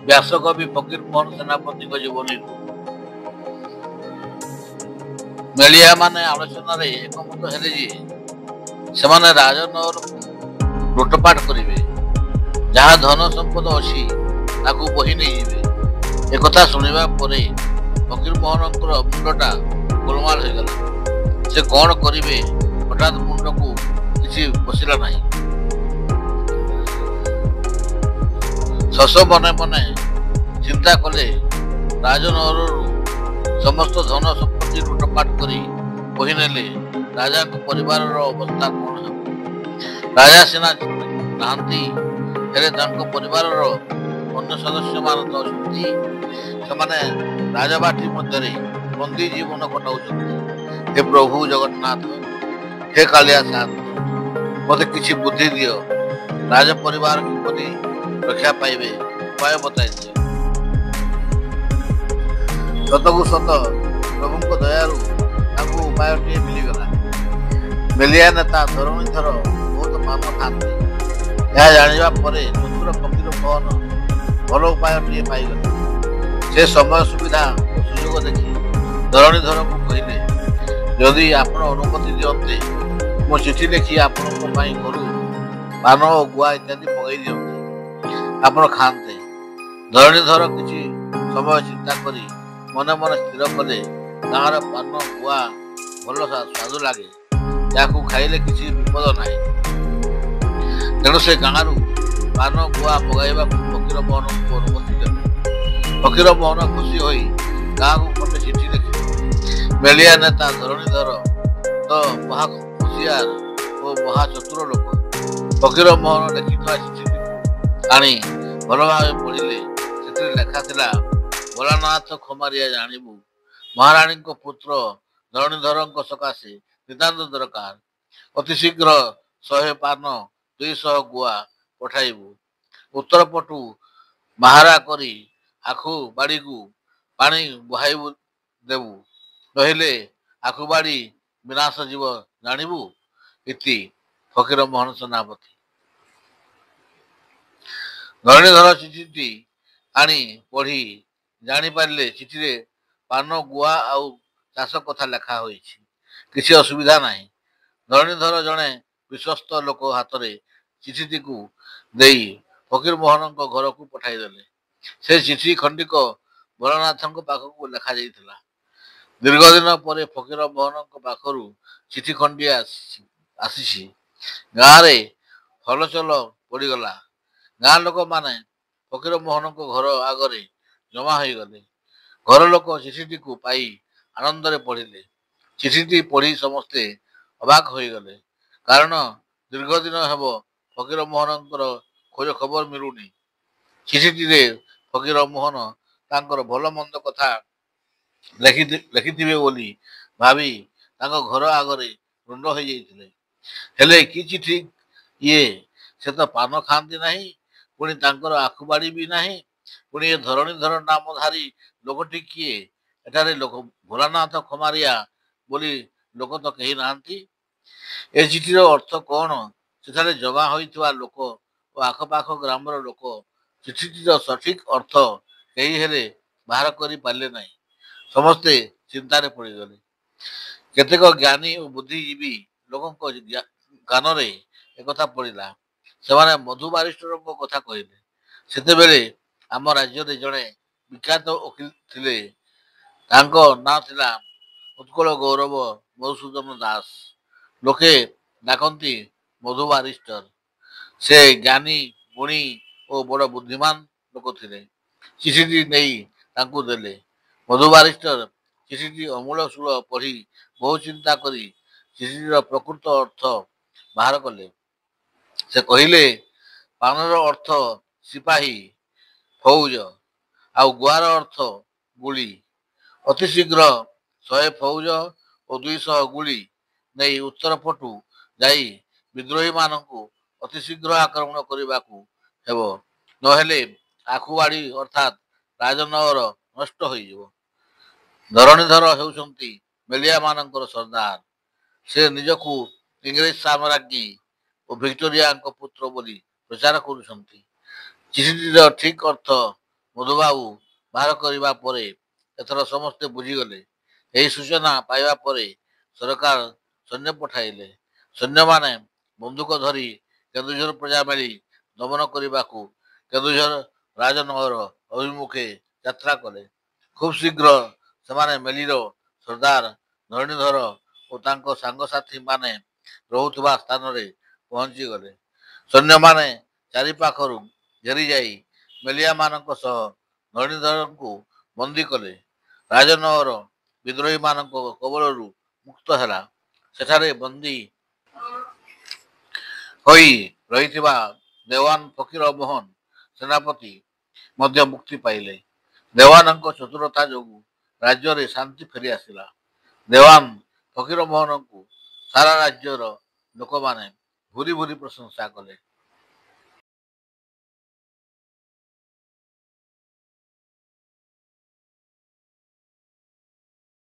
ବ୍ୟାସକବି ଫକୀର ମୋହନ ସେନାପତିଙ୍କ ଜୀବନୀ। ମେଳିଆ ମାନେ ଆଲୋଚନାରେ ଏକମତ ହେଲେ ଯେ ସେମାନେ ରାଜନଗରକୁ ଲୁଟପାଟ କରିବେ, ଯାହା ଧନ ସମ୍ପଦ ଅଛି ତାକୁ ବହି ନେଇଯିବେ। ଏକଥା ଶୁଣିବା ପରେ ଫକୀର ମୋହନଙ୍କର ମୁଣ୍ଡଟା ଗୋଳମାଳ ହୋଇଗଲା। ସେ କଣ କରିବେ ହଠାତ୍ ମୁଣ୍ଡକୁ କିଛି ପଶିଲା ନାହିଁ। ଶଶ ମନେ ମନେ ଚିନ୍ତା କଲେ, ରାଜନଗରରୁ ସମସ୍ତ ଧନ ସମ୍ପତ୍ତି ଲୁଟପାଟ କରି ବହି ନେଲେ ରାଜାଙ୍କ ପରିବାରର ଅବସ୍ଥା କଣ ହେବ? ରାଜା ସିନା ନାହାନ୍ତି, ହେଲେ ତାଙ୍କ ପରିବାରର ଅନ୍ୟ ସଦସ୍ୟମାନେ ତ ଅଛନ୍ତି। ସେମାନେ ରାଜବାଟୀ ମଧ୍ୟରେ ବନ୍ଦୀ ଜୀବନ କଟାଉଛନ୍ତି। ହେ ପ୍ରଭୁ ଜଗନ୍ନାଥ, ହେ କାଳିଆ ସାଥ, ମୋତେ କିଛି ବୁଦ୍ଧି ଦିଅ। ରାଜ ପରିବାର କିପରି ରକ୍ଷା ପାଇବେ ଉପାୟ ବତାଇ ଦିଅ। ସତକୁ ସତ ପ୍ରଭୁଙ୍କ ଦୟାରୁ ତାଙ୍କୁ ଉପାୟଟିଏ ମିଳିଗଲା। ମେଲିଆ ନେତା ଧରଣୀଧର ବହୁତ ପାନ ଖାଆନ୍ତି। ଏହା ଜାଣିବା ପରେ ଚତୁର ଫକୀର ମୋହନ ଭଲ ଉପାୟଟିଏ ପାଇଗଲେ। ସେ ସମୟ ସୁବିଧା ଓ ସୁଯୋଗ ଦେଖି ଧରଣୀଧରଙ୍କୁ କହିଲେ, ଯଦି ଆପଣ ଅନୁମତି ଦିଅନ୍ତେ ମୁଁ ଚିଠି ଲେଖି ଆପଣଙ୍କ ପାଇଁ ଘରୁ ପାନ ଓ ଗୁଆ ଇତ୍ୟାଦି ମଗାଇ ଦିଅନ୍ତି, ଆପଣ ଖାଆନ୍ତେ। ଧରଣୀଧର କିଛି ସମୟ ଚିନ୍ତା କରି ମନେ ମନେ ସ୍ଥିର କଲେ, ଗାଁର ପାନ ଗୁଆ ଭଲ ସ୍ୱାଦୁ ଲାଗେ, ଯାହାକୁ ଖାଇଲେ କିଛି ବିପଦ ନାହିଁ। ତେଣୁ ସେ ଗାଁରୁ ପାନ ଗୁଆ ମଗାଇବାକୁ ଫକୀର ମୋହନଙ୍କୁ ଅନୁମତି ଦେଲେ। ଫକୀର ମୋହନ ଖୁସି ହୋଇ ଗାଁକୁ ଖଣ୍ଡେ ଚିଠି ଲେଖିଲେ। ମେଳିଆ ନେତା ଧରଣୀଧର ତ ମହା ହୁସିଆର ଓ ମହା ଚତୁର ଲୋକ। ଫକୀର ମୋହନ ଲେଖିଥିବା ଚିଠିଟିକୁ ଆଣି ଭଲ ଭାବେ ପଢ଼ିଲେ। ସେଥିରେ ଲେଖା ଥିଲା, ଭୋଳାନାଥ ଖମାରିଆ ଜାଣିବୁ, ମହାରାଣୀଙ୍କ ପୁତ୍ର ଧରଣୀଧରଙ୍କ ସକାଶେ ନିତାନ୍ତ ଦରକାର। ଅତି ଶୀଘ୍ର 100 ପାନ 200 ଗୁଆ ପଠାଇବୁ। ଉତ୍ତର ପଟୁ ମାହାରା କରି ଆଖୁ ବାଡ଼ିକୁ ପାଣି ବୁହାଇ ଦେବୁ, ନହେଲେ ଆଖୁ ବାଡ଼ି ବିନାଶ ଯିବ ଜାଣିବୁ। ଇତି ଫକୀର ମୋହନ ସେନାପତି। ଧରଣୀଧର ଚିଠିଟି ଆଣି ପଢ଼ି ଜାଣିପାରିଲେ ଚିଠିରେ ପାନ ଗୁଆ ଆଉ ଚାଷ କଥା ଲେଖା ହୋଇଛି। କିଛି ଅସୁବିଧା ନାହିଁ। ଧରଣୀଧର ଜଣେ ବିଶ୍ୱସ୍ତ ଲୋକ ହାତରେ ଚିଠିଟିକୁ ଦେଇ ଫକୀର ମୋହନଙ୍କ ଘରକୁ ପଠାଇଦେଲେ। ସେ ଚିଠି ଖଣ୍ଡିକ ଭୋଳାନାଥଙ୍କ ପାଖକୁ ଲେଖାଯାଇଥିଲା। ଦୀର୍ଘଦିନ ପରେ ଫକୀର ମୋହନଙ୍କ ପାଖରୁ ଚିଠି ଖଣ୍ଡିଏ ଆସିଛି। ଗାଁରେ ହଲଚଲ ପଡ଼ିଗଲା। ଗାଁ ଲୋକମାନେ ଫକୀର ମୋହନଙ୍କ ଘର ଆଗରେ ଜମା ହୋଇଗଲେ। ଘର ଲୋକ ଚିଠିଟିକୁ ପାଇ ଆନନ୍ଦରେ ପଢ଼ିଲେ। ଚିଠିଟି ପଢ଼ି ସମସ୍ତେ ଅବାକ ହୋଇଗଲେ। କାରଣ ଦୀର୍ଘଦିନ ହେବ ଫକୀର ମୋହନଙ୍କର ଖୋଜ ଖବର ମିଳୁନି। ଚିଠିଟିରେ ଫକୀର ମୋହନ ତାଙ୍କର ଭଲ ମନ୍ଦ କଥା ଲେଖିଥିବେ ବୋଲି ଭାବି ତାଙ୍କ ଘର ଆଗରେ ରୁଣ୍ଡ ହୋଇଯାଇଥିଲେ। ହେଲେ କି ଚିଠି ଇଏ? ସେ ତ ପାନ ଖାଆନ୍ତି ନାହିଁ, ପୁଣି ତାଙ୍କର ଆଖୁ ବାଡ଼ି ବି ନାହିଁ। ପୁଣି ଏ ଧରଣୀଧର ନାମଧାରୀ ଲୋକଟି କିଏ? ଏଠାରେ ଭୋଳାନାଥ ଖମାରିଆ ବୋଲି ଲୋକ ତ କେହି ନାହାନ୍ତି। ଏ ଚିଠିର ଅର୍ଥ କଣ? ସେଠାରେ ଜମା ହୋଇଥିବା ଲୋକ ଓ ଆଖପାଖ ଗ୍ରାମର ଲୋକ ଚିଠିଟିର ସଠିକ ଅର୍ଥ କେହି ହେଲେ ବାହାର କରି ପାରିଲେ ନାହିଁ। ସମସ୍ତେ ଚିନ୍ତାରେ ପଡ଼ିଗଲେ। କେତେକ ଜ୍ଞାନୀ ଓ ବୁଦ୍ଧିଜୀବୀ ଲୋକଙ୍କ କାନରେ ଏକଥା ପଡ଼ିଲା। ସେମାନେ ମଧୁ ବାରିଷ୍ଟରଙ୍କ କଥା କହିଲେ। ସେତେବେଳେ ଆମ ରାଜ୍ୟରେ ଜଣେ ବିଖ୍ୟାତ ଓକିଲ ଥିଲେ। ତାଙ୍କ ନାଁ ଥିଲା ଉତ୍କଳ ଗୌରବ ମଧୁସୂଦନ ଦାସ। ଲୋକେ ଡାକନ୍ତି ମଧୁ ବାରିଷ୍ଟର। ସେ ଜ୍ଞାନୀ, ଗୁଣୀ ଓ ବଡ଼ ବୁଦ୍ଧିମାନ ଲୋକ ଥିଲେ। ଚିଠିଟି ନେଇ ତାଙ୍କୁ ଦେଲେ। ମଧୁ ବାରିଷ୍ଟର ଚିଠିଟି ଅମୂଳ ଶୂଳ ପଢ଼ି ବହୁ ଚିନ୍ତା କରି ଚିଠିଟିର ପ୍ରକୃତ ଅର୍ଥ ବାହାର କଲେ। ସେ କହିଲେ, ପାନର ଅର୍ଥ ସିପାହୀ ଫୌଜ ଆଉ ଗୁଆର ଅର୍ଥ ଗୁଳି। ଅତି ଶୀଘ୍ର 100 ଫୌଜ ଓ 200 ଗୁଳି ନେଇ ଉତ୍ତର ପଟୁ ଯାଇ ବିଦ୍ରୋହୀମାନଙ୍କୁ ଅତି ଶୀଘ୍ର ଆକ୍ରମଣ କରିବାକୁ ହେବ, ନହେଲେ ଆଖୁବାଡ଼ି ଅର୍ଥାତ୍ ରାଜନଗର ନଷ୍ଟ ହୋଇଯିବ। ଧରଣୀଧର ହେଉଛନ୍ତି ମେଳିଆମାନଙ୍କର ସର୍ଦ୍ଦାର। ସେ ନିଜକୁ ଇଂରେଜ ସାମ୍ରାଜ୍ଞୀ ଓ ଭିକ୍ଟୋରିଆଙ୍କ ପୁତ୍ର ବୋଲି ପ୍ରଚାର କରୁଛନ୍ତି। ଚିଠିଟିର ଠିକ ଅର୍ଥ ମଧୁବାବୁ ବାହାର କରିବା ପରେ ଏଥର ସମସ୍ତେ ବୁଝିଗଲେ। ଏହି ସୂଚନା ପାଇବା ପରେ ସରକାର ସୈନ୍ୟ ପଠାଇଲେ। ସୈନ୍ୟମାନେ ବନ୍ଧୁକ ଧରି କେନ୍ଦୁଝର ପ୍ରଜା ମେଳି ଦମନ କରିବାକୁ କେନ୍ଦୁଝର ରାଜନଗର ଅଭିମୁଖେ ଯାତ୍ରା କଲେ। ଖୁବ୍ ଶୀଘ୍ର ସେମାନେ ମେଲିର ସର୍ଦ୍ଦାର ଧରଣୀଧର ଓ ତାଙ୍କ ସାଙ୍ଗସାଥୀମାନେ ରହୁଥିବା ସ୍ଥାନରେ ପହଞ୍ଚିଗଲେ। ସୈନ୍ୟମାନେ ଚାରିପାଖରୁ ଘେରିଯାଇ ମେଲିଆମାନଙ୍କ ସହ ଧରଣୀଧରଙ୍କୁ ବନ୍ଦୀ କଲେ। ରାଜନଗର ବିଦ୍ରୋହୀମାନଙ୍କ କବଳରୁ ମୁକ୍ତ ହେଲା। ସେଠାରେ ବନ୍ଦୀ ହୋଇ ରହିଥିବା ଦେୱାନ ଫକୀର ମୋହନ ସେନାପତି ମଧ୍ୟ ମୁକ୍ତି ପାଇଲେ। ଦେୱାନଙ୍କ ଚତୁରତା ଯୋଗୁଁ ରାଜ୍ୟରେ ଶାନ୍ତି ଫେରିଆସିଲା। ଦେୱାନ ଫକୀର ମୋହନଙ୍କୁ ସାରା ରାଜ୍ୟର ଲୋକମାନେ ଭୁରି ଭୁରି ପ୍ରଶଂସା କଲେ।